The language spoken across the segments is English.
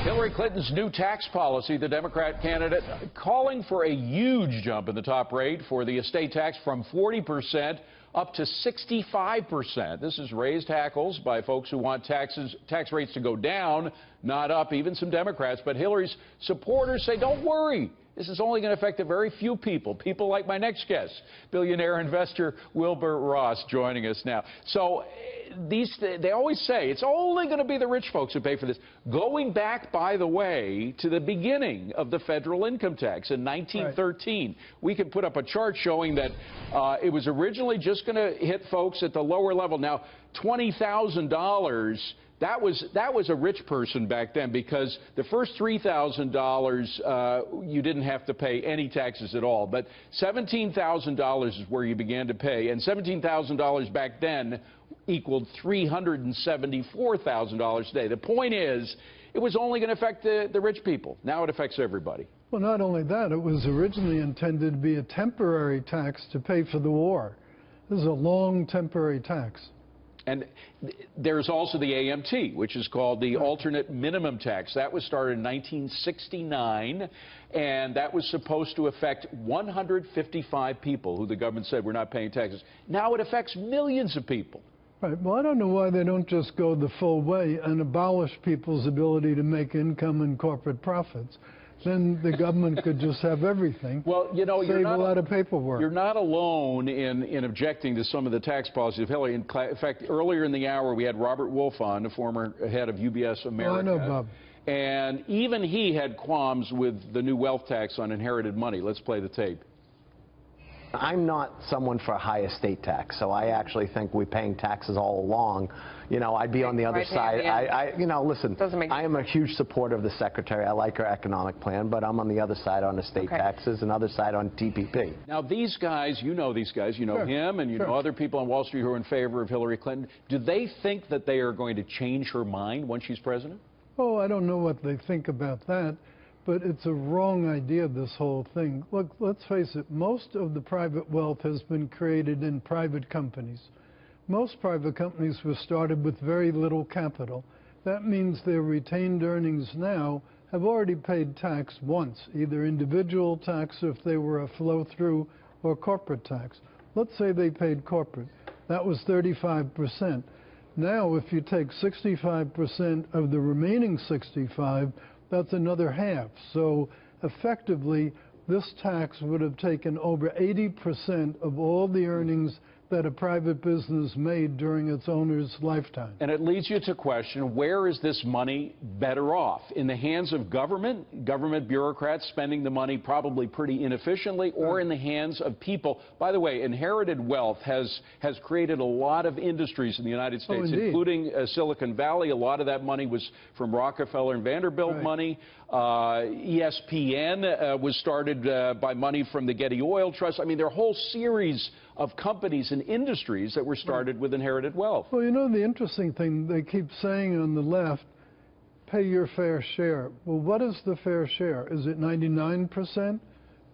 Hillary Clinton's new tax policy, the Democrat candidate calling for a huge jump in the top rate for the estate tax from 40% up to 65%. This has raised hackles by folks who want tax rates to go down, not up, even some Democrats. But Hillary's supporters say, don't worry. This is only going to affect a very few people like my next guest, billionaire investor Wilbur Ross, joining us now. So they always say it's only going to be the rich folks who pay for this. Going back, by the way, to the beginning of the federal income tax in 1913, right. We can put up a chart showing that it was originally just going to hit folks at the lower level. Now, $20,000. That was a rich person back then, because the first $3,000 you didn't have to pay any taxes at all. But $17,000 is where you began to pay, and $17,000 back then equaled $374,000 today. The point is, it was only going to affect the rich people. Now it affects everybody. Well, not only that, it was originally intended to be a temporary tax to pay for the war. This is a long temporary tax. And there's also the AMT, which is called the alternate minimum tax. That was started in 1969, and that was supposed to affect 155 people who the government said were not paying taxes. Now it affects millions of people. Right. Well, I don't know why they don't just go the full way and abolish people's ability to make income and corporate profits. Then the government could just have everything. Well, you know, save a lot of paperwork. You're not alone in objecting to some of the tax policies of Hillary. In fact, earlier in the hour, we had Robert Wolf on, the former head of UBS America. Oh, I know, Bob. And even he had qualms with the new wealth tax on inherited money. Let's play the tape. I'm not someone for a high estate tax, so I actually think we're paying taxes all along. You know, I'd be on the other side. You know, listen, I am a huge supporter of the Secretary. I like her economic plan, but I'm on the other side on estate taxes and other side on TPP. Now, these guys, you know these guys, you know him, and you know other people on Wall Street who are in favor of Hillary Clinton. Do they think that they are going to change her mind once she's president? Oh, I don't know what they think about that. But it's a wrong idea, this whole thing. Look, let's face it, most of the private wealth has been created in private companies. Most private companies were started with very little capital. That means their retained earnings now have already paid tax once, either individual tax if they were a flow-through, or corporate tax. Let's say they paid corporate. That was 35%. Now, if you take 65% of the remaining 65%, that's another half. So effectively, this tax would have taken over 80% of all the earnings that a private business made during its owner's lifetime. And it leads you to question, where is this money better off? In the hands of government bureaucrats spending the money probably pretty inefficiently, or in the hands of people? By the way, inherited wealth has created a lot of industries in the United States, including Silicon Valley. A lot of that money was from Rockefeller and Vanderbilt money. ESPN was started by money from the Getty Oil Trust. I mean, there are a whole series of companies and industries that were started with inherited wealth. Well, you know, the interesting thing, they keep saying on the left, pay your fair share. Well, what is the fair share? Is it 99%?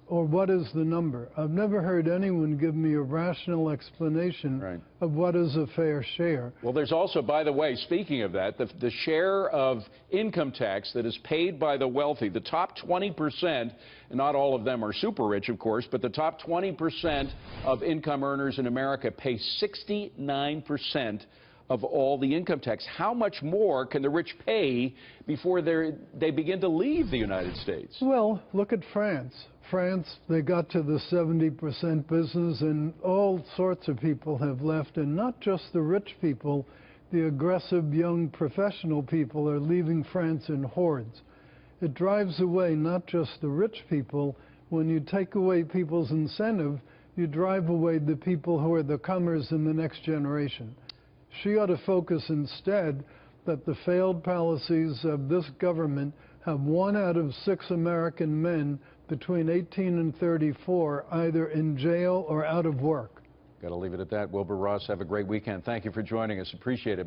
Or what is the number? I've never heard anyone give me a rational explanation of what is a fair share. Well, there's also, by the way, speaking of that, the share of income tax that is paid by the wealthy, the top 20%, and not all of them are super rich, of course, but the top 20% of income earners in America pay 69% of all the income tax. How much more can the rich pay before they begin to leave the United States? Well, look at France. France, they got to the 70% business, and all sorts of people have left, and not just the rich people. The aggressive young professional people are leaving France in hordes. It drives away not just the rich people. When you take away people's incentive, you drive away the people who are the comers in the next generation. She ought to focus instead that the failed policies of this government have 1 out of 6 American men between 18 and 34 either in jail or out of work. Got to leave it at that. Wilbur Ross, have a great weekend. Thank you for joining us. Appreciate it.